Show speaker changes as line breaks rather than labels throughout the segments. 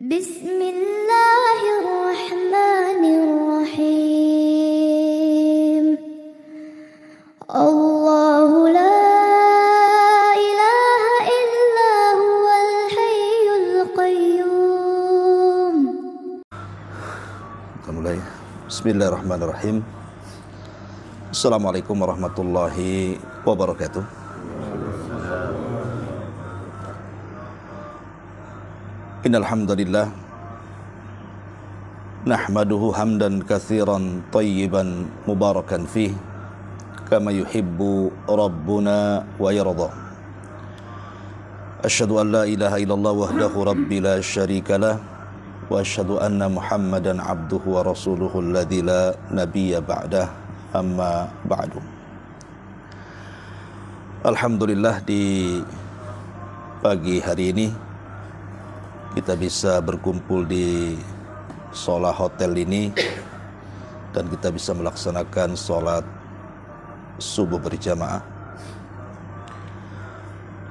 Bismillahirrahmanirrahim. Allahu la ilaha illa huwal hayyul qayyum.
Kita mulai. Bismillahirrahmanirrahim. Assalamualaikum warahmatullahi wabarakatuh. Innal hamdalillah nahmaduhu hamdan katsiran tayyiban mubarakan fih kama yuhibbu rabbuna wa yarda. Asyhadu an la ilaha illallah wahdahu rabbi la syarikalah wa asyhadu anna Muhammadan abduhu wa rasuluhu alladzi la nabiyya ba'dah, amma ba'du. Alhamdulillah, di pagi hari ini kita bisa berkumpul di sholat hotel ini dan kita bisa melaksanakan sholat subuh berjamaah.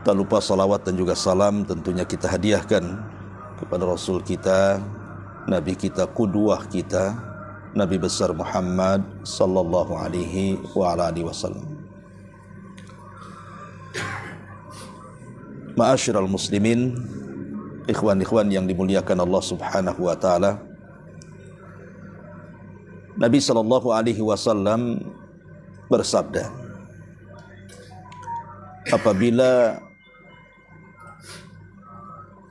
Tak lupa salawat dan juga salam tentunya kita hadiahkan kepada Rasul kita, Nabi kita, qudwah kita, Nabi besar Muhammad sallallahu alaihi wa ala alihi wasallam. Ma'asyiral muslimin, ikhwan-ikhwan yang dimuliakan Allah Subhanahu wa taala. Nabi sallallahu alaihi wasallam bersabda, apabila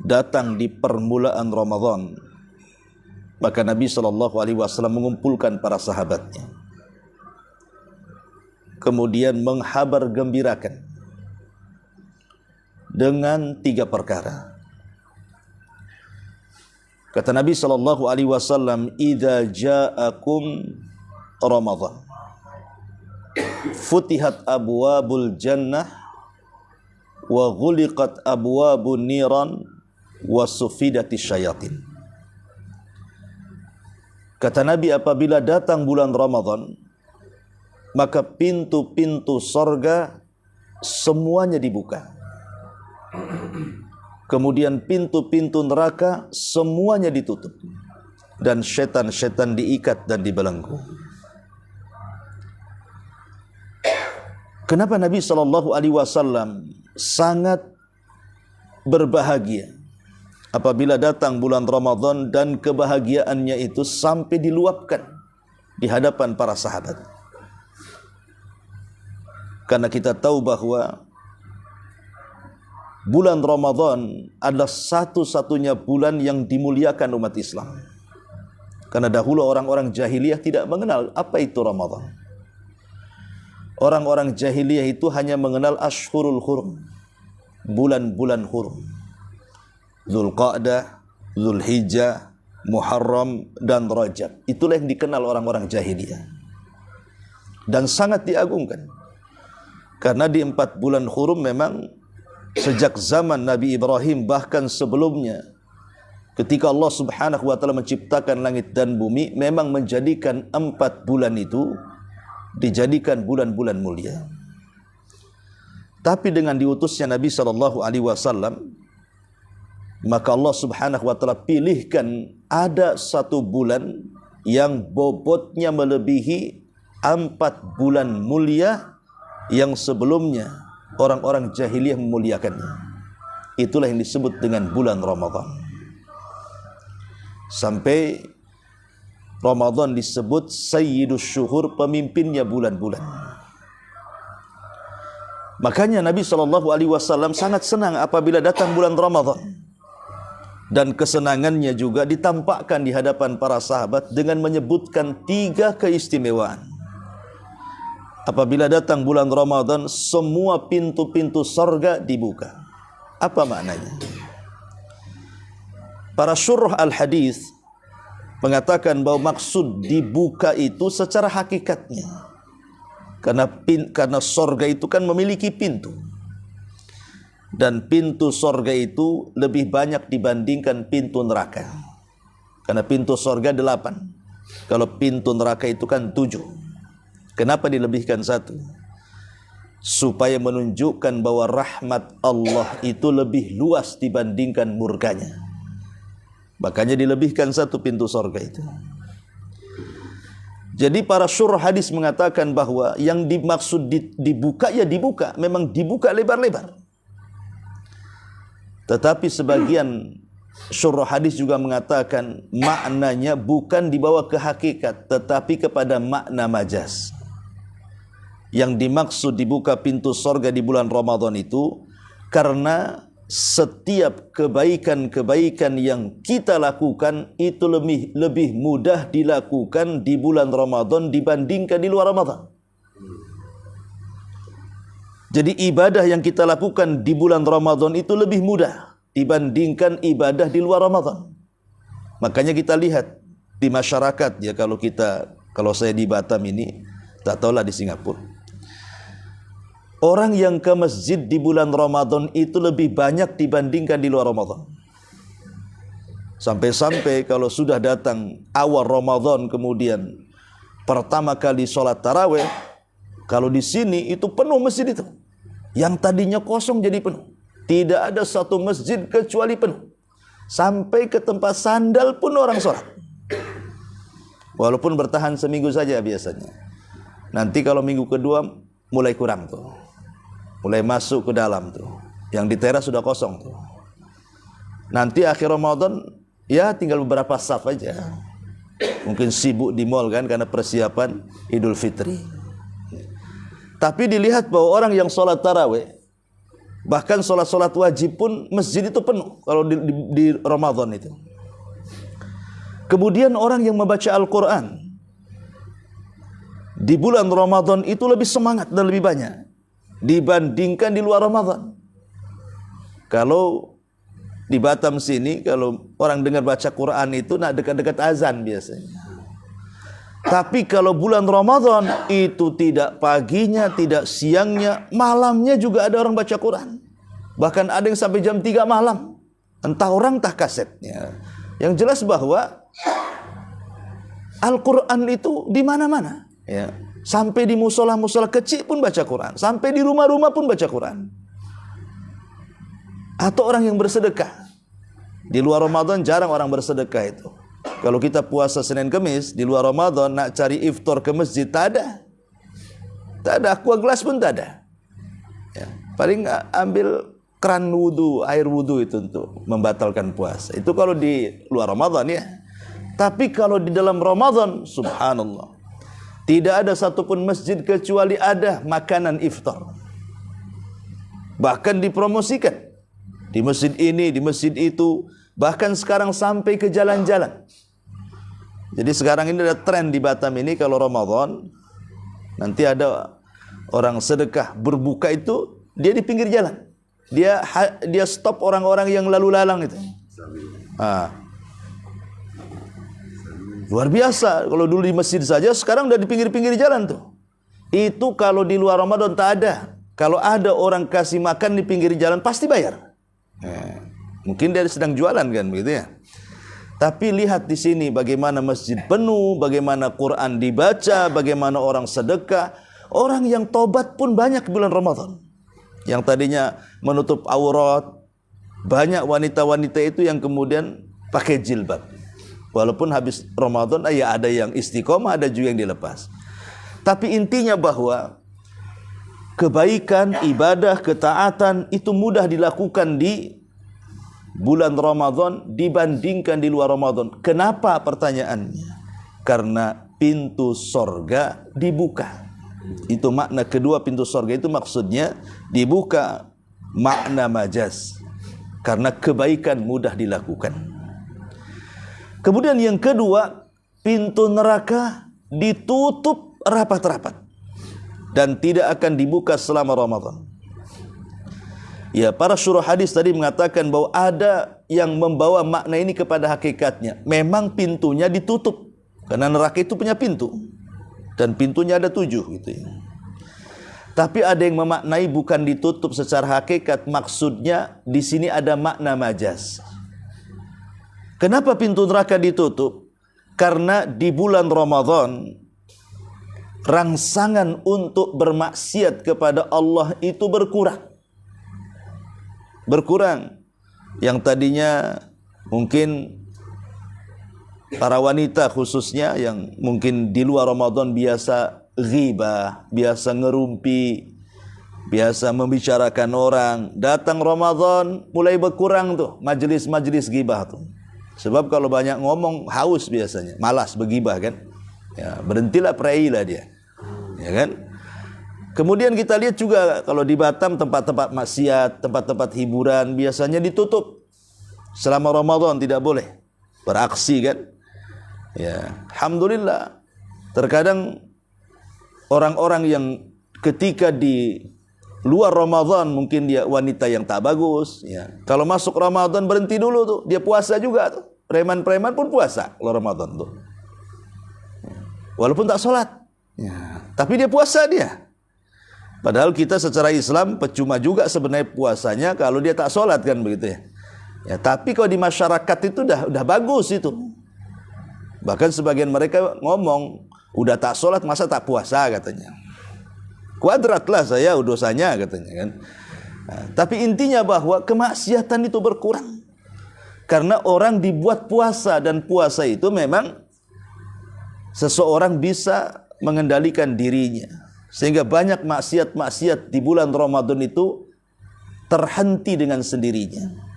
datang di permulaan Ramadan, maka Nabi sallallahu alaihi wasallam mengumpulkan para sahabatnya, kemudian menghabar gembirakan dengan 3 perkara. Kata Nabi sallallahu alaihi wasallam, "Idza ja'akum Ramadan, futihat abwabul jannah wa ghuliqat abwabun niran wa sufidatis syayatin." Kata Nabi, apabila datang bulan Ramadan, maka pintu-pintu sorga semuanya dibuka. Kemudian pintu-pintu neraka semuanya ditutup, dan setan-setan diikat dan dibelenggu. Kenapa Nabi sallallahu alaihi wasallam sangat berbahagia apabila datang bulan Ramadan, dan kebahagiaannya itu sampai diluapkan di hadapan para sahabat? Karena kita tahu bahwa bulan Ramadan adalah satu-satunya bulan yang dimuliakan umat Islam. Karena dahulu orang-orang jahiliyah tidak mengenal apa itu Ramadan. Orang-orang jahiliyah itu hanya mengenal Ashhurul Hurum, bulan-bulan hurum. Dzulqa'dah, Dzulhijjah, Muharram, dan Rajab. Itulah yang dikenal orang-orang jahiliyah. Dan sangat diagungkan. Karena di 4 bulan hurum memang sejak zaman Nabi Ibrahim, bahkan sebelumnya, ketika Allah Subhanahu wa taala menciptakan langit dan bumi, memang menjadikan 4 bulan itu dijadikan bulan-bulan mulia. Tapi dengan diutusnya Nabi sallallahu alaihi wasallam, maka Allah Subhanahu wa taala pilihkan ada 1 bulan yang bobotnya melebihi 4 bulan mulia yang sebelumnya orang-orang jahiliyah memuliakannya. Itulah yang disebut dengan bulan Ramadan. Sampai Ramadan disebut Sayyidus Syuhur, pemimpinnya bulan-bulan. Makanya Nabi SAW sangat senang apabila datang bulan Ramadan. Dan kesenangannya juga ditampakkan di hadapan para sahabat dengan menyebutkan 3 keistimewaan. Apabila datang bulan Ramadan, semua pintu-pintu sorga dibuka. Apa maknanya? Para syurah al-hadis mengatakan bahwa maksud dibuka itu secara hakikatnya. Karena sorga itu kan memiliki pintu. Dan pintu sorga itu lebih banyak dibandingkan pintu neraka. Karena pintu sorga 8. Kalau pintu neraka itu kan 7. Kenapa dilebihkan 1? Supaya menunjukkan bahwa rahmat Allah itu lebih luas dibandingkan murkanya. Makanya dilebihkan satu pintu sorga itu. Jadi para syurah hadis mengatakan bahwa yang dimaksud dibuka ya dibuka, memang dibuka lebar-lebar. Tetapi sebagian syurah hadis juga mengatakan maknanya bukan dibawa ke hakikat, tetapi kepada makna majaz. Yang dimaksud dibuka pintu sorga di bulan Ramadan itu karena setiap kebaikan-kebaikan yang kita lakukan itu lebih mudah dilakukan di bulan Ramadan dibandingkan di luar Ramadan. Jadi ibadah yang kita lakukan di bulan Ramadan itu lebih mudah dibandingkan ibadah di luar Ramadan. Makanya kita lihat di masyarakat ya, kalau saya di Batam ini, tak tahulah di Singapura. Orang yang ke masjid di bulan Ramadan itu lebih banyak dibandingkan di luar Ramadan. Sampai-sampai kalau sudah datang awal Ramadan, kemudian pertama kali sholat tarawih, kalau di sini itu penuh masjid itu. Yang tadinya kosong jadi penuh. Tidak ada satu masjid kecuali penuh. Sampai ke tempat sandal pun orang sholat. Walaupun bertahan seminggu saja biasanya. Nanti kalau minggu kedua mulai kurang tuh. Mulai masuk ke dalam tuh. Yang di teras sudah kosong tuh. Nanti akhir Ramadan ya tinggal beberapa saf aja. Mungkin sibuk di mall kan karena persiapan Idul Fitri. Tapi dilihat bahwa orang yang sholat tarawih, bahkan sholat wajib pun masjid itu penuh kalau di Ramadan itu. Kemudian orang yang membaca Al-Quran di bulan Ramadan itu lebih semangat dan lebih banyak dibandingkan di luar Ramadan. Kalau di Batam sini, kalau orang dengar baca Quran itu nak dekat-dekat azan biasanya. Tapi kalau bulan Ramadan itu tidak paginya, tidak siangnya, malamnya juga ada orang baca Quran. Bahkan ada yang sampai jam 3 malam. Entah orang entah kasetnya. Yang jelas bahwa Al-Quran itu di mana-mana. Ya. Sampai di musola-musola kecil pun baca Quran. Sampai di rumah-rumah pun baca Quran. Atau orang yang bersedekah. Di luar Ramadan jarang orang bersedekah itu. Kalau kita puasa Senin Kemis, di luar Ramadan nak cari iftar ke masjid, tak ada. Tak ada, aqua gelas pun tak ada. Ya. Paling ambil keran wudu, air wudu itu untuk membatalkan puasa. Itu kalau di luar Ramadan ya. Tapi kalau di dalam Ramadan, subhanallah, tidak ada satupun masjid kecuali ada makanan iftar. Bahkan dipromosikan. Di masjid ini, di masjid itu. Bahkan sekarang sampai ke jalan-jalan. Jadi sekarang ini ada tren di Batam ini kalau Ramadan, nanti ada orang sedekah berbuka itu, dia di pinggir jalan. Dia stop orang-orang yang lalu lalang itu. Luar biasa. Kalau dulu di masjid saja, sekarang udah di pinggir-pinggir jalan tuh. Itu kalau di luar Ramadan tak ada. Kalau ada orang kasih makan di pinggir jalan pasti bayar. Mungkin dia sedang jualan kan begitu ya. Tapi lihat di sini bagaimana masjid penuh, bagaimana Quran dibaca, bagaimana orang sedekah. Orang yang tobat pun banyak bulan Ramadan. Yang tadinya menutup aurat, banyak wanita-wanita itu yang kemudian pakai jilbab. Walaupun habis Ramadan ya ada yang istiqomah, ada juga yang dilepas. Tapi intinya bahwa kebaikan, ibadah, ketaatan itu mudah dilakukan di bulan Ramadan dibandingkan di luar Ramadan. Kenapa pertanyaannya? Karena pintu sorga dibuka. Itu makna kedua, pintu sorga itu maksudnya dibuka, makna majaz. Karena kebaikan mudah dilakukan. Kemudian yang kedua, pintu neraka ditutup rapat-rapat dan tidak akan dibuka selama Ramadan. Ya, para syurah hadis tadi mengatakan bahwa ada yang membawa makna ini kepada hakikatnya. Memang pintunya ditutup karena neraka itu punya pintu dan pintunya ada 7 gitu ya. Tapi ada yang memaknai bukan ditutup secara hakikat, maksudnya di sini ada makna majaz. Kenapa pintu neraka ditutup? Karena di bulan Ramadan rangsangan untuk bermaksiat kepada Allah itu berkurang. Berkurang. Yang tadinya mungkin para wanita khususnya yang mungkin di luar Ramadan biasa ghibah, biasa ngerumpi, biasa membicarakan orang, datang Ramadan mulai berkurang tuh majelis-majelis ghibah tuh. Sebab kalau banyak ngomong haus biasanya, malas berghibah kan. Ya, berhentilah, prailah dia. Ya kan? Kemudian kita lihat juga kalau di Batam tempat-tempat maksiat, tempat-tempat hiburan biasanya ditutup. Selama Ramadan tidak boleh beraksi kan. Ya, alhamdulillah. Terkadang orang-orang yang ketika di luar Ramadan mungkin dia wanita yang tak bagus, ya. Kalau masuk Ramadan berhenti dulu tuh, dia puasa juga tuh. Preman-preman pun puasa kalau Ramadan tuh. Walaupun tak sholat, ya. Tapi dia puasa dia. Padahal kita secara Islam percuma juga sebenarnya puasanya kalau dia tak sholat kan begitu ya. Ya, tapi kalau di masyarakat itu udah bagus itu. Bahkan sebagian mereka ngomong, udah tak sholat masa tak puasa katanya. Kuadratlah saya dosanya katanya kan. Nah, tapi intinya bahwa kemaksiatan itu berkurang. Karena orang dibuat puasa, dan puasa itu memang seseorang bisa mengendalikan dirinya. Sehingga banyak maksiat-maksiat di bulan Ramadan itu terhenti dengan sendirinya.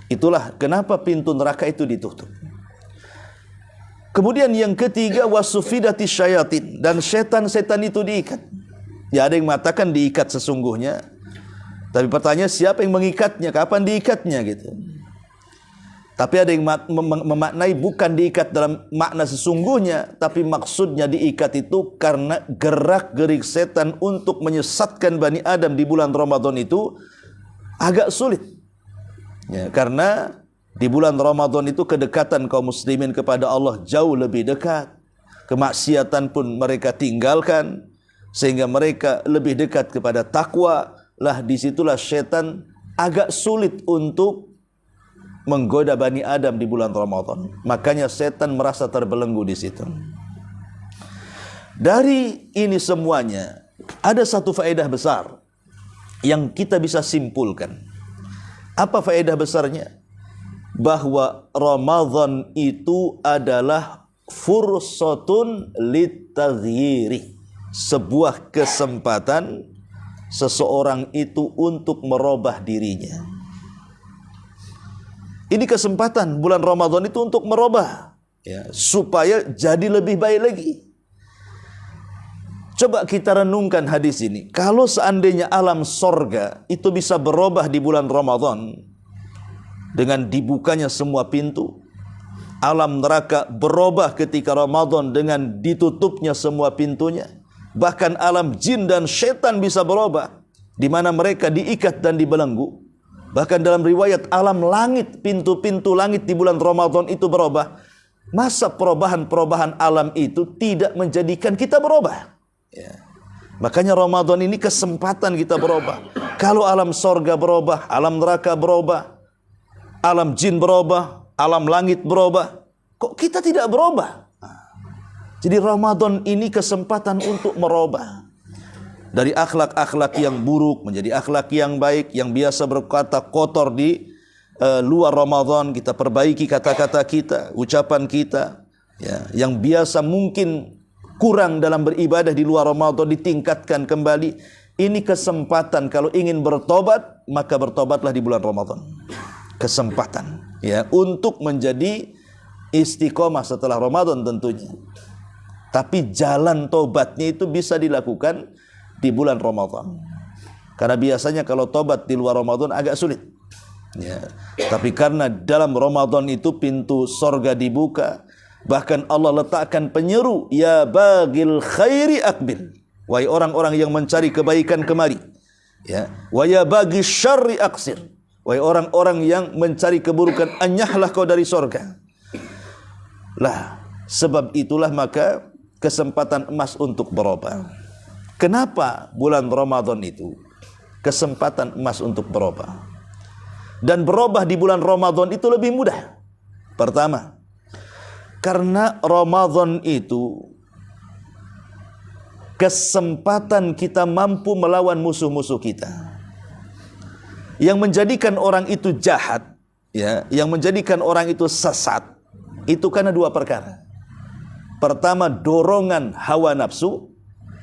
Itulah kenapa pintu neraka itu ditutup. Kemudian yang ketiga, wasufidati syayatin, dan setan-setan itu diikat. Ya, ada yang mengatakan diikat sesungguhnya. Tapi pertanyaan siapa yang mengikatnya? Kapan diikatnya gitu. Tapi ada yang memaknai bukan diikat dalam makna sesungguhnya, tapi maksudnya diikat itu karena gerak-gerik setan untuk menyesatkan Bani Adam di bulan Ramadan itu agak sulit. Ya, karena di bulan Ramadan itu kedekatan kaum muslimin kepada Allah jauh lebih dekat. Kemaksiatan pun mereka tinggalkan, sehingga mereka lebih dekat kepada takwa. Lah disitulah setan agak sulit untuk menggoda Bani Adam di bulan Ramadan. Makanya setan merasa terbelenggu di situ. Dari ini semuanya ada satu faedah besar yang kita bisa simpulkan. Apa faedah besarnya? Bahwa Ramadan itu adalah fursatun litaghyiri, sebuah kesempatan seseorang itu untuk merubah dirinya. Ini kesempatan bulan Ramadan itu untuk merubah, ya, supaya jadi lebih baik lagi. Coba kita renungkan hadis ini. Kalau seandainya alam sorga itu bisa berubah di bulan Ramadan dengan dibukanya semua pintu, alam neraka berubah ketika Ramadan dengan ditutupnya semua pintunya, bahkan alam jin dan setan bisa berubah, di mana mereka diikat dan dibelenggu. Bahkan dalam riwayat alam langit, pintu-pintu langit di bulan Ramadan itu berubah. Masa perubahan-perubahan alam itu tidak menjadikan kita berubah? Ya. Makanya Ramadan ini kesempatan kita berubah. Kalau alam sorga berubah, alam neraka berubah, alam jin berubah, alam langit berubah, kok kita tidak berubah? Jadi Ramadan ini kesempatan untuk merubah. Dari akhlak-akhlak yang buruk menjadi akhlak yang baik. Yang biasa berkata kotor di luar Ramadan, kita perbaiki kata-kata kita, ucapan kita, ya, yang biasa mungkin kurang dalam beribadah di luar Ramadan ditingkatkan kembali. Ini kesempatan kalau ingin bertobat, maka bertobatlah di bulan Ramadan. Kesempatan, ya, untuk menjadi istiqomah setelah Ramadan tentunya. Tapi jalan tobatnya itu bisa dilakukan di bulan Ramadan. Karena biasanya kalau tobat di luar Ramadan agak sulit. Ya. Tapi karena dalam Ramadan itu pintu sorga dibuka, bahkan Allah letakkan penyeru, ya bagil khairi akbil, wahai orang-orang yang mencari kebaikan kemari, ya, wa ya bagi syarri aksir, wahai orang-orang yang mencari keburukan anyahlah kau dari sorga. Lah, sebab itulah maka kesempatan emas untuk berubah. Kenapa bulan Ramadan itu kesempatan emas untuk berubah? Dan berubah di bulan Ramadan itu lebih mudah. Pertama, karena Ramadan itu kesempatan kita mampu melawan musuh-musuh kita. Yang menjadikan orang itu jahat, ya, yang menjadikan orang itu sesat, itu karena dua perkara. Pertama, dorongan hawa nafsu.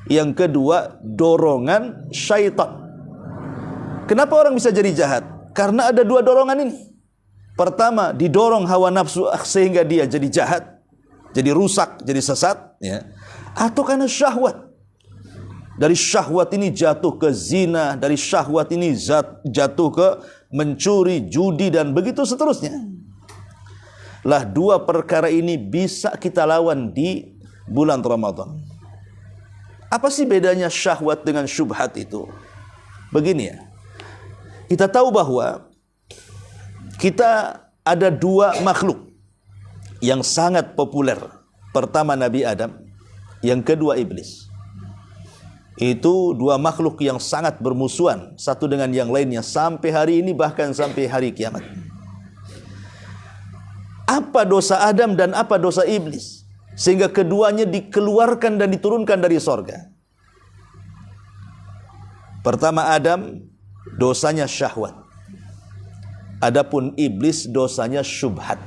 Yang kedua, dorongan syaitan. Kenapa orang bisa jadi jahat? Karena ada dua dorongan ini. Pertama, didorong hawa nafsu sehingga dia jadi jahat, jadi rusak, jadi sesat, ya. Atau karena syahwat. Dari syahwat ini jatuh ke zina, dari syahwat ini jatuh ke mencuri, judi, dan begitu seterusnya. Lah, dua perkara ini bisa kita lawan di bulan Ramadan. Apa sih bedanya syahwat dengan syubhat itu? Begini ya, kita tahu bahwa kita ada dua makhluk yang sangat populer. Pertama Nabi Adam, yang kedua iblis. Itu dua makhluk yang sangat bermusuhan satu dengan yang lainnya sampai hari ini, bahkan sampai hari kiamat. Apa dosa Adam dan apa dosa iblis sehingga keduanya dikeluarkan dan diturunkan dari sorga? Pertama Adam, dosanya syahwat. Adapun iblis dosanya syubhat.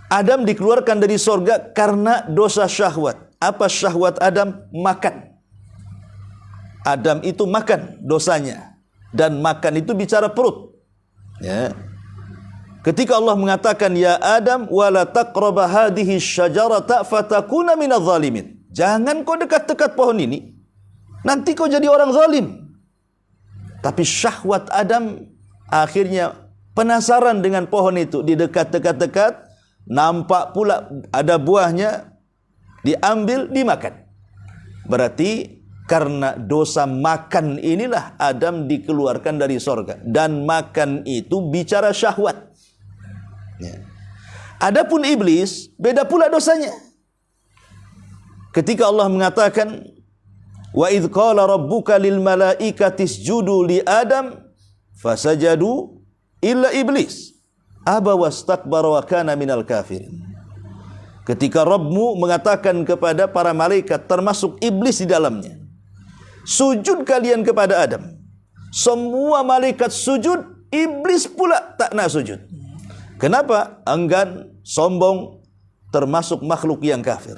Adam dikeluarkan dari sorga karena dosa syahwat. Apa syahwat Adam? Makan. Adam itu makan dosanya. Dan makan itu bicara perut. Ya. Ketika Allah mengatakan, ya Adam, wala taqraba hadhihi syajarata fatakuna minadh zalimin. Jangan kau dekat-dekat pohon ini, nanti kau jadi orang zalim. Tapi syahwat Adam akhirnya penasaran dengan pohon itu, didekat-dekat-dekat, nampak pula ada buahnya, diambil, dimakan. Berarti karena dosa makan inilah Adam dikeluarkan dari sorga. Dan makan itu bicara syahwat. Ya. Adapun iblis, beda pula dosanya. Ketika Allah mengatakan, wa idh qala rabbuka lil malaikati isjudu li Adam fasajadu illa iblis aba wastakbara wa kana minal kafirin. Ketika Rabbmu mengatakan kepada para malaikat, termasuk iblis di dalamnya, sujud kalian kepada Adam. Semua malaikat sujud, iblis pula tak nak sujud. Kenapa? Enggan, sombong, termasuk makhluk yang kafir.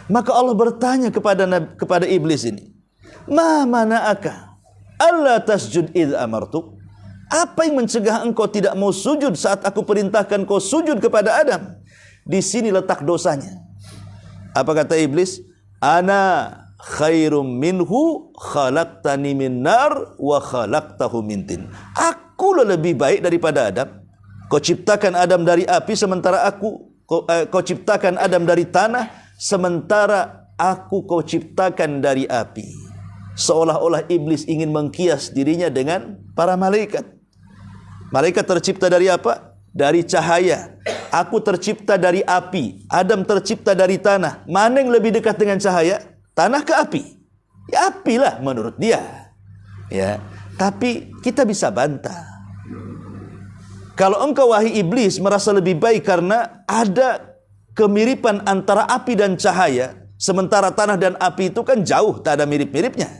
Maka Allah bertanya kepada iblis ini, ma mana'aka alla tasjud idh amartuk? Apa yang mencegah engkau tidak mau sujud saat aku perintahkan kau sujud kepada Adam? Di sini letak dosanya. Apa kata iblis? Ana khairum minhu khalaqtani min nar wa khalaqtahu min tin. Aku lebih baik daripada Adam. Kau ciptakan Adam dari api, sementara kau ciptakan Adam dari tanah, sementara aku kau ciptakan dari api. Seolah-olah iblis ingin mengkias dirinya dengan para malaikat. Malaikat tercipta dari apa? Dari cahaya. Aku tercipta dari api. Adam tercipta dari tanah. Mana yang lebih dekat dengan cahaya? Tanah ke api? Ya apilah menurut dia. Ya. Tapi kita bisa bantah. Kalau engkau wahai iblis merasa lebih baik karena ada kemiripan antara api dan cahaya, sementara tanah dan api itu kan jauh, tak ada mirip-miripnya.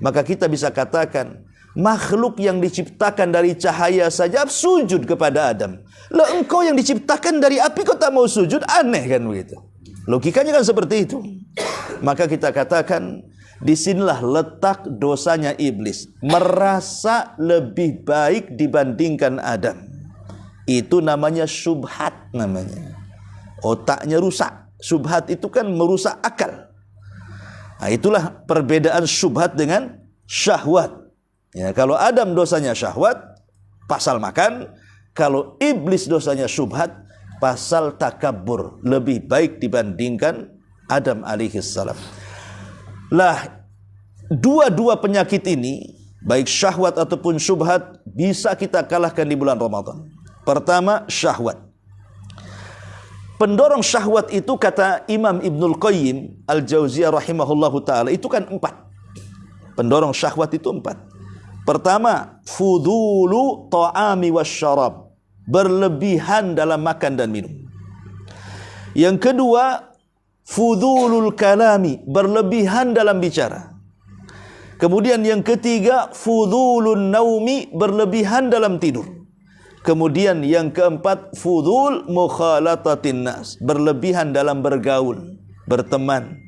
Maka kita bisa katakan, makhluk yang diciptakan dari cahaya saja sujud kepada Adam. Lah engkau yang diciptakan dari api kau tak mau sujud? Aneh kan begitu. Logikanya kan seperti itu. Maka kita katakan, disinilah letak dosanya iblis. Merasa lebih baik dibandingkan Adam. Itu namanya syubhat namanya. Otaknya rusak. Syubhat itu kan merusak akal. Nah, itulah perbedaan syubhat dengan syahwat. Ya, kalau Adam dosanya syahwat, pasal makan. Kalau iblis dosanya syubhat, pasal takabur. Lebih baik dibandingkan Adam alaihissalam. Lah, dua-dua penyakit ini, baik syahwat ataupun syubhat, bisa kita kalahkan di bulan Ramadan. Pertama, syahwat. Pendorong syahwat itu kata Imam Ibnul Qayyim Al-Jauziyah rahimahullahu ta'ala, itu kan 4. Pendorong syahwat itu 4. Pertama, fudulu ta'ami wasyarab. Berlebihan dalam makan dan minum. Yang kedua, fudulul kalami. Berlebihan dalam bicara. Kemudian yang ketiga, fudulun naumi. Berlebihan dalam tidur. Kemudian yang keempat, fudul mukhalatatin nas, berlebihan dalam bergaul, berteman.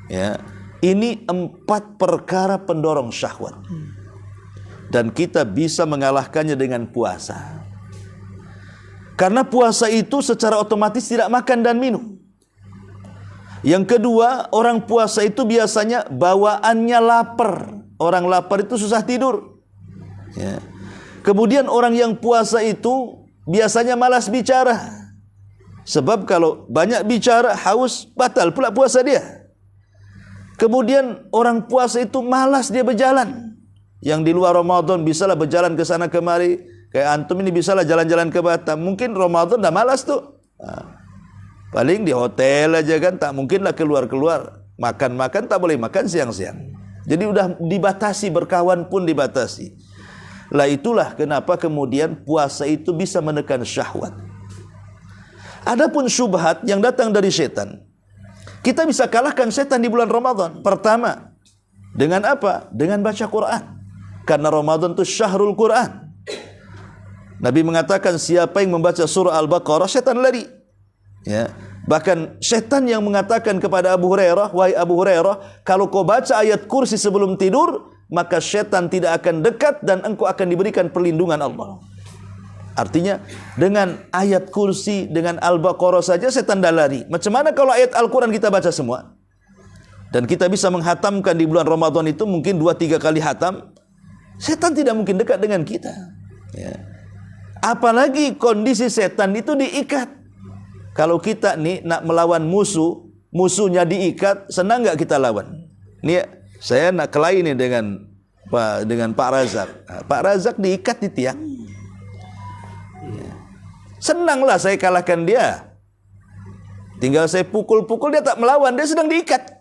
Ya, ini 4 perkara pendorong syahwat. Dan kita bisa mengalahkannya dengan puasa. Karena puasa itu secara otomatis tidak makan dan minum. Yang kedua, orang puasa itu biasanya bawaannya lapar. Orang lapar itu susah tidur. Ya. Kemudian orang yang puasa itu biasanya malas bicara. Sebab kalau banyak bicara, haus, batal pula puasa dia. Kemudian orang puasa itu malas dia berjalan. Yang di luar Ramadan bisalah berjalan ke sana kemari. Kayak antum ini bisalah jalan-jalan ke Batam. Mungkin Ramadan dah malas tuh. Paling di hotel aja kan, tak mungkinlah keluar-keluar. Makan-makan tak boleh makan siang-siang. Jadi udah dibatasi, berkawan pun dibatasi. Lah itulah kenapa kemudian puasa itu bisa menekan syahwat. Adapun syubhat yang datang dari setan, kita bisa kalahkan setan di bulan Ramadan. Pertama, dengan apa? Dengan baca Quran. Karena Ramadan itu syahrul Quran. Nabi mengatakan siapa yang membaca surah Al-Baqarah, setan lari. Ya. Bahkan setan yang mengatakan kepada Abu Hurairah, wahai Abu Hurairah, kalau kau baca ayat kursi sebelum tidur, maka setan tidak akan dekat dan engkau akan diberikan perlindungan Allah. Artinya dengan ayat kursi, dengan Al-Baqarah saja setan dah lari. Macam mana kalau ayat Al-Quran kita baca semua? Dan kita bisa menghatamkan di bulan Ramadan itu mungkin 2-3 kali hatam. Setan tidak mungkin dekat dengan kita. Ya. Apalagi kondisi setan itu diikat. Kalau kita nih nak melawan musuh, musuhnya diikat, senang enggak kita lawan? Nih saya nak kelahi nih dengan Pak Razak. Pak Razak diikat di tiang. Senanglah saya kalahkan dia. Tinggal saya pukul-pukul, dia tak melawan, dia sedang diikat.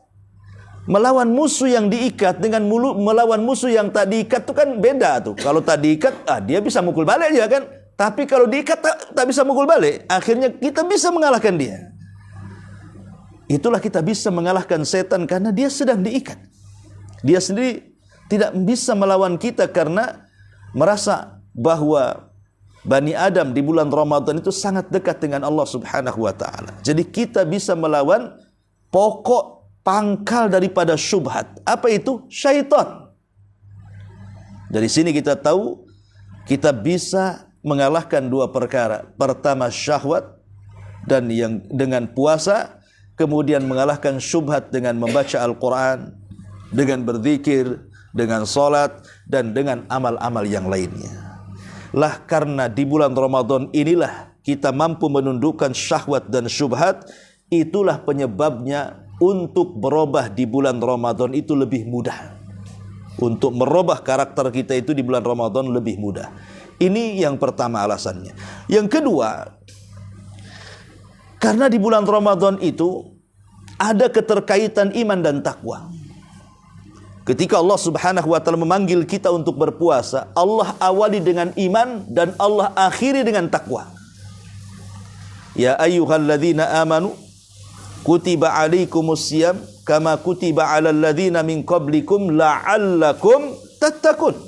Melawan musuh yang diikat dengan melawan musuh yang tak diikat itu kan beda tuh. Kalau tak diikat, dia bisa mukul balik aja kan. Tapi kalau diikat tak bisa mukul balik. Akhirnya kita bisa mengalahkan dia. Itulah kita bisa mengalahkan setan karena dia sedang diikat. Dia sendiri tidak bisa melawan kita karena merasa bahwa Bani Adam di bulan Ramadan itu sangat dekat dengan Allah Subhanahu wa taala. Jadi kita bisa melawan pokok pangkal daripada syubhat. Apa itu? Syaitan. Dari sini kita tahu kita bisa mengalahkan 2 perkara. Pertama syahwat, dan yang dengan puasa, kemudian mengalahkan syubhat dengan membaca Al-Quran, dengan berzikir, dengan salat, dan dengan amal-amal yang lainnya. Lah karena di bulan Ramadan inilah kita mampu menundukkan syahwat dan syubhat, itulah penyebabnya untuk berubah di bulan Ramadan itu lebih mudah. Untuk merubah karakter kita itu di bulan Ramadan lebih mudah. Ini yang pertama alasannya. Yang kedua, karena di bulan Ramadan itu ada keterkaitan iman dan takwa. Ketika Allah Subhanahu wa taala memanggil kita untuk berpuasa, Allah awali dengan iman dan Allah akhiri dengan takwa. Ya ayyuhalladzina amanu kutiba alaikumusiyam kama kutiba alal ladzina min qablikum la'allakum tattaqun.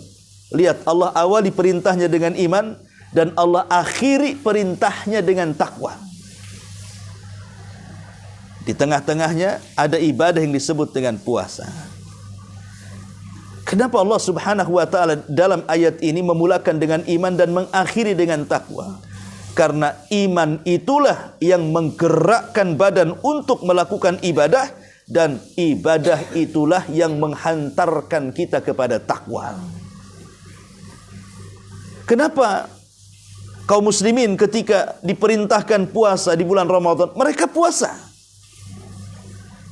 Lihat, Allah awali perintahnya dengan iman dan Allah akhiri perintahnya dengan takwa. Di tengah-tengahnya ada ibadah yang disebut dengan puasa. Kenapa Allah Subhanahu wa taala dalam ayat ini memulakan dengan iman dan mengakhiri dengan takwa? Karena iman itulah yang menggerakkan badan untuk melakukan ibadah, dan ibadah itulah yang menghantarkan kita kepada takwa. Kenapa kaum muslimin ketika diperintahkan puasa di bulan Ramadan, mereka puasa?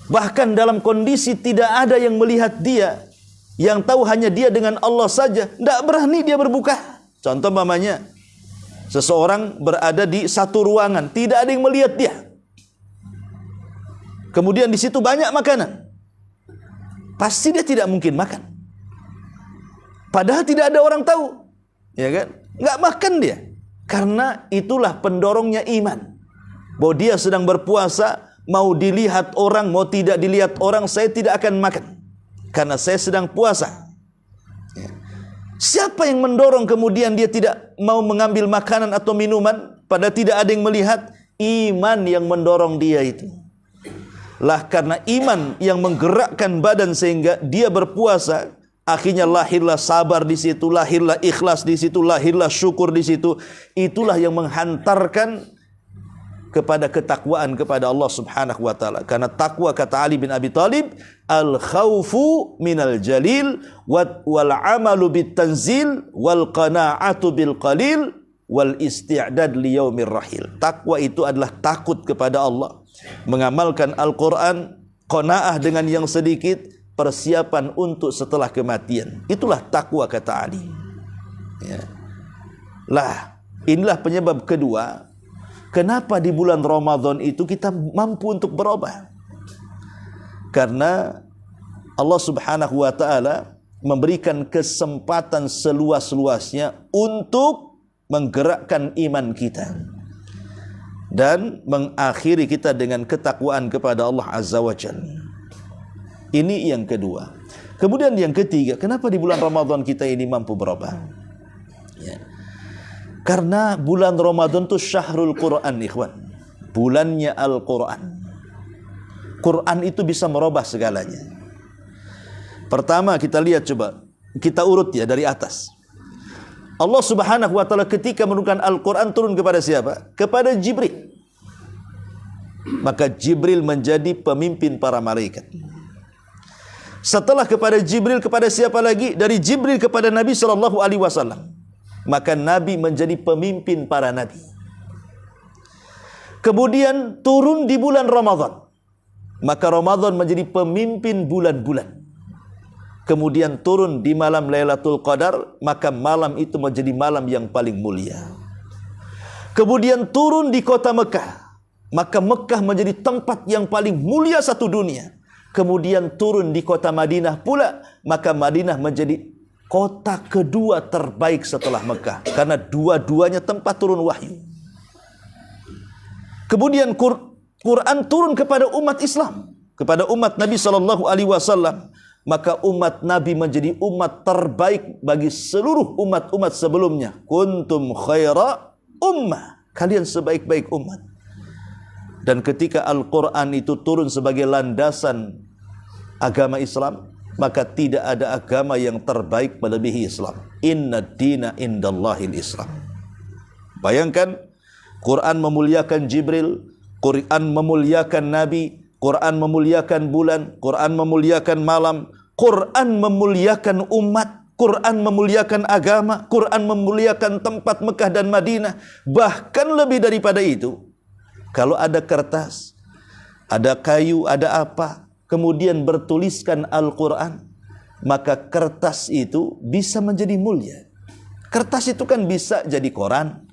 Bahkan dalam kondisi tidak ada yang melihat dia, yang tahu hanya dia dengan Allah saja, tidak berani dia berbuka. Contoh mamanya, seseorang berada di satu ruangan, tidak ada yang melihat dia. Kemudian di situ banyak makanan. Pasti dia tidak mungkin makan. Padahal tidak ada orang tahu. Ya kan? Enggak makan dia. Karena itulah pendorongnya iman. Bahwa dia sedang berpuasa, mau dilihat orang, mau tidak dilihat orang, saya tidak akan makan. Karena saya sedang puasa. Ya. Siapa yang mendorong kemudian dia tidak mau mengambil makanan atau minuman padahal tidak ada yang melihat? Iman yang mendorong dia itu. Lah karena iman yang menggerakkan badan sehingga dia berpuasa, akhirnya lahirlah sabar di situ, lahirlah ikhlas di situ, lahirlah syukur di situ. Itulah yang menghantarkan kepada ketakwaan kepada Allah Subhanahu wa taala. Karena takwa, kata Ali bin Abi Thalib, al khaufu minal jalil wal amalu bit tanzil wal qanaa'atu bil qalil wal isti'dad li yaumir rahil. Takwa itu adalah takut kepada Allah, mengamalkan Al-Qur'an, qanaah dengan yang sedikit, persiapan untuk setelah kematian. Itulah takwa, kata Ali. Ya. Lah, inilah penyebab kedua kenapa di bulan Ramadan itu kita mampu untuk berubah. Karena Allah Subhanahu wa taala memberikan kesempatan seluas-luasnya untuk menggerakkan iman kita dan mengakhiri kita dengan ketakwaan kepada Allah Azza wa Jalla. Ini yang kedua. Kemudian yang ketiga, kenapa di bulan Ramadan kita ini mampu berubah? Ya. Karena bulan Ramadan itu syahrul Quran, ikhwan. Bulannya Al-Quran. Quran itu bisa merubah segalanya. Pertama kita lihat, coba kita urut ya dari atas. Allah Subhanahu wa taala ketika menurunkan Al-Quran turun kepada siapa? Kepada Jibril. Maka Jibril menjadi pemimpin para malaikat. Setelah kepada Jibril, kepada siapa lagi? Dari Jibril kepada Nabi SAW. Maka Nabi menjadi pemimpin para Nabi. Kemudian turun di bulan Ramadan. Maka Ramadan menjadi pemimpin bulan-bulan. Kemudian turun di malam Lailatul Qadar. Maka malam itu menjadi malam yang paling mulia. Kemudian turun di kota Mekah. Maka Mekah menjadi tempat yang paling mulia satu dunia. Kemudian turun di kota Madinah pula. Maka Madinah menjadi kota kedua terbaik setelah Mekah, karena dua-duanya tempat turun wahyu. Kemudian Quran turun kepada umat Islam, kepada umat Nabi SAW. Maka umat Nabi menjadi umat terbaik bagi seluruh umat-umat sebelumnya. Kuntum khaira ummah, kalian sebaik-baik umat. Dan ketika Al-Quran itu turun sebagai landasan agama Islam, maka tidak ada agama yang terbaik melebihi Islam. Inna dina indallahil Islam. Bayangkan, Quran memuliakan Jibril, Quran memuliakan Nabi, Quran memuliakan bulan, Quran memuliakan malam, Quran memuliakan umat, Quran memuliakan agama, Quran memuliakan tempat Mekah dan Madinah. Bahkan lebih daripada itu, kalau ada kertas, ada kayu, ada apa, kemudian bertuliskan Al-Quran, maka kertas itu bisa menjadi mulia. Kertas itu kan bisa jadi koran,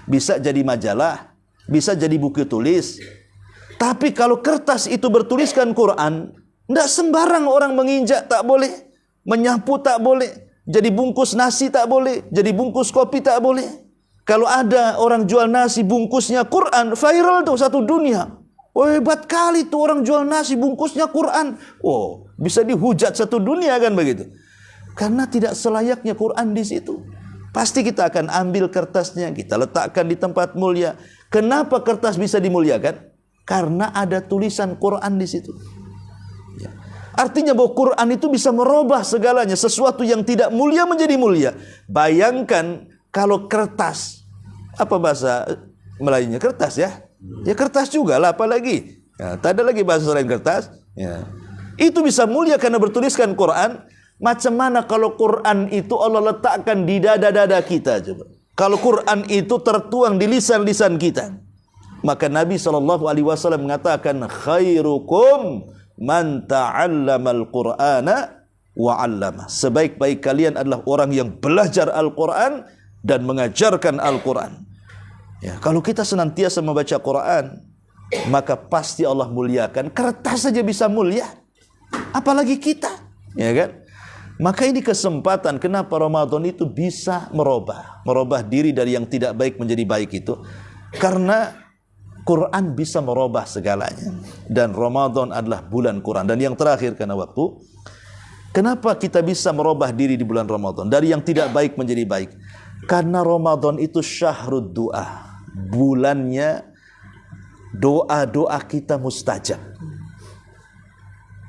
bisa jadi majalah, bisa jadi buku tulis. Tapi kalau kertas itu bertuliskan Quran, tidak sembarang orang menginjak, tak boleh. Menyapu tak boleh. Jadi bungkus nasi tak boleh. Jadi bungkus kopi tak boleh. Kalau ada orang jual nasi bungkusnya Quran, viral tuh satu dunia. Oh, hebat kali tuh orang jual nasi bungkusnya Quran. Oh, bisa dihujat satu dunia kan begitu. Karena tidak selayaknya Quran di situ. Pasti kita akan ambil kertasnya, kita letakkan di tempat mulia. Kenapa kertas bisa dimuliakan? Karena ada tulisan Quran di situ. Ya. Artinya bahwa Quran itu bisa merubah segalanya. Sesuatu yang tidak mulia menjadi mulia. Bayangkan kalau kertas, apa bahasa Melayunya? Kertas ya. Ya kertas juga lah, apalagi ya, tak ada lagi bahasa selain kertas ya. Itu bisa mulia karena bertuliskan Quran. Macam mana kalau Quran itu Allah letakkan di dada-dada kita? Coba, kalau Quran itu tertuang di lisan-lisan kita, maka Nabi SAW mengatakan, khairukum man ta'allamal Qur'ana wa 'allama. Sebaik-baik kalian adalah orang yang belajar Al-Quran dan mengajarkan Al-Quran. Ya, kalau kita senantiasa membaca Quran, maka pasti Allah muliakan. Kertas saja bisa mulia, apalagi kita, ya kan? Maka ini kesempatan kenapa Ramadan itu bisa merubah diri dari yang tidak baik menjadi baik itu, karena Quran bisa merubah segalanya. Dan Ramadan adalah bulan Quran. Dan yang terakhir, karena waktu, Kenapa kita bisa merubah diri di bulan Ramadan dari yang tidak baik menjadi baik? Karena Ramadan itu syahrud doa, bulannya doa-doa kita mustajab.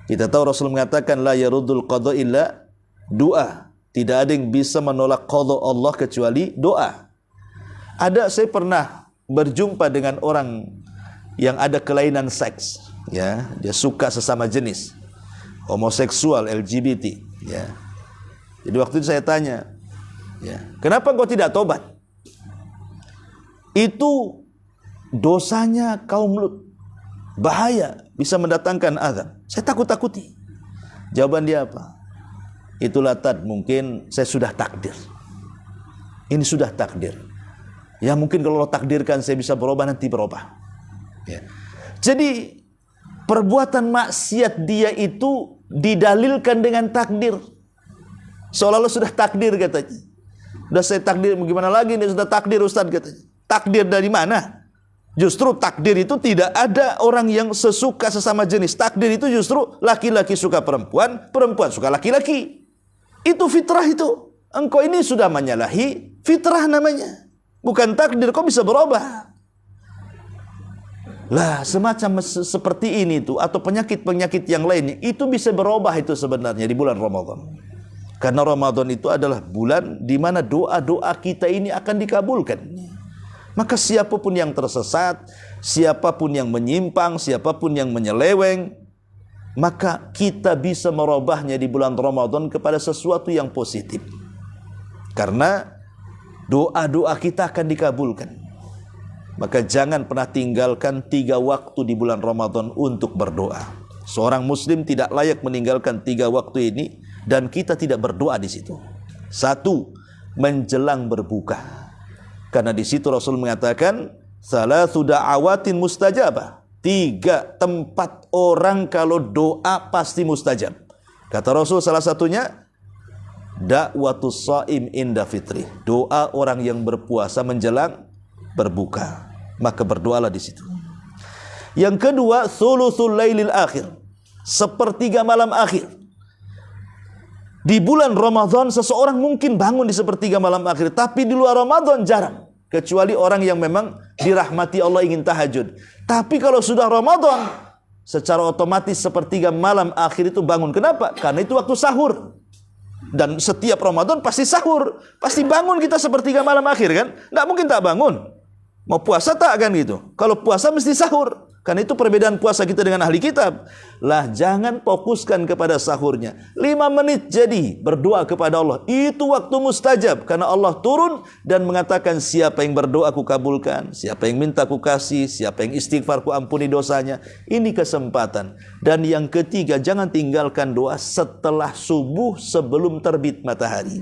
Kita tahu Rasul mengatakan la yarudul qada illa doa. Tidak ada yang bisa menolak qada Allah kecuali doa. Saya pernah berjumpa dengan orang yang ada kelainan seks, ya, dia suka sesama jenis, homoseksual, LGBT, ya. Jadi waktu itu saya tanya, ya, kenapa engkau tidak tobat? Itu dosanya kaum Lut, bahaya, bisa mendatangkan azab. Saya takut-takuti. Jawaban dia apa? Itulah mungkin saya sudah takdir. Ini sudah takdir. Ya mungkin kalau Allah takdirkan saya bisa berubah, nanti berubah. Ya. Jadi perbuatan maksiat dia itu didalilkan dengan takdir. Seolah-olah sudah takdir katanya. Sudah saya takdir, bagaimana lagi ini sudah takdir Ustaz katanya. Takdir dari mana? Justru takdir itu tidak ada orang yang sesuka sesama jenis. Takdir itu justru laki-laki suka perempuan, perempuan suka laki-laki. Itu fitrah itu. Engkau ini sudah menyalahi fitrah namanya. Bukan takdir, kau bisa berubah. Lah, semacam seperti ini tuh, atau penyakit-penyakit yang lainnya, itu bisa berubah itu sebenarnya di bulan Ramadan. Karena Ramadan itu adalah bulan di mana doa-doa kita ini akan dikabulkan. Maka siapapun yang tersesat, siapapun yang menyimpang, siapapun yang menyeleweng, maka kita bisa merubahnya di bulan Ramadan kepada sesuatu yang positif. Karena doa-doa kita akan dikabulkan. Maka jangan pernah tinggalkan 3 waktu di bulan Ramadan untuk berdoa. Seorang muslim tidak layak meninggalkan 3 waktu ini, dan kita tidak berdoa di situ. 1, menjelang berbuka. Karena di situ Rasul mengatakan, salatsu da'awatin mustajabah. 3 tempat orang kalau doa pasti mustajab. Kata Rasul salah satunya, da'watus shaim inda fitri. Doa orang yang berpuasa menjelang berbuka. Maka berdoalah di situ. Yang kedua, thuluthul lailil akhir. 1/3 malam akhir. Di bulan Ramadan seseorang mungkin bangun di 1/3 malam akhir, tapi di luar Ramadan jarang. Kecuali orang yang memang dirahmati Allah ingin tahajud. Tapi kalau sudah Ramadan, secara otomatis 1/3 malam akhir itu bangun. Kenapa? Karena itu waktu sahur. Dan setiap Ramadan pasti sahur. Pasti bangun kita 1/3 malam akhir kan? Nggak mungkin tak bangun. Mau puasa tak kan gitu? Kalau puasa mesti sahur. Karena itu perbedaan puasa kita dengan ahli kitab. Lah jangan fokuskan kepada sahurnya. 5 menit jadi berdoa kepada Allah. Itu waktu mustajab. Karena Allah turun dan mengatakan siapa yang berdoa ku kabulkan. Siapa yang minta ku kasih. Siapa yang istighfar ku ampuni dosanya. Ini kesempatan. Dan yang ketiga, jangan tinggalkan doa setelah subuh sebelum terbit matahari.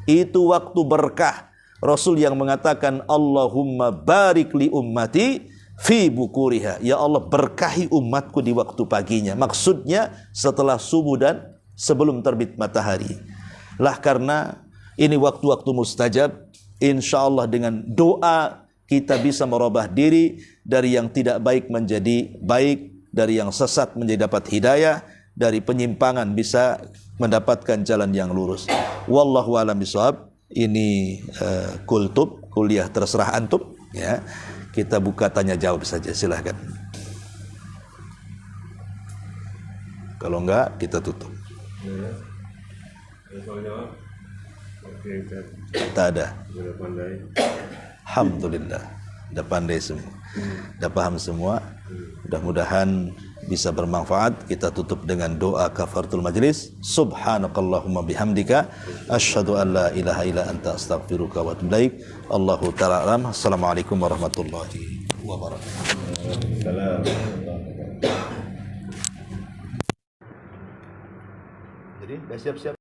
Itu waktu berkah. Rasul yang mengatakan Allahumma barik li ummati fi bukuriha. Ya Allah, berkahi umatku di waktu paginya. Maksudnya setelah subuh dan sebelum terbit matahari. Lah karena ini waktu-waktu mustajab, insya Allah dengan doa kita bisa merubah diri dari yang tidak baik menjadi baik, dari yang sesat menjadi dapat hidayah, dari penyimpangan bisa mendapatkan jalan yang lurus. Wallahu a'lam bishawab. Ini kultub, kuliah terserah antum, ya. Kita buka tanya jawab saja, silahkan. Kalau enggak, kita tutup. Tak ada. Alhamdulillah, udah pandai semua, udah paham semua. Mudah-mudahan bisa bermanfaat. Kita tutup dengan doa kafaratul majlis. Subhanakallahumma bihamdika asyhadu an la ilaha illa anta astaghfiruka wa atubu ilaik. Allahu ta'ala alam. Assalamualaikum warahmatullahi wabarakatuh. Jadi, udah siap-siap.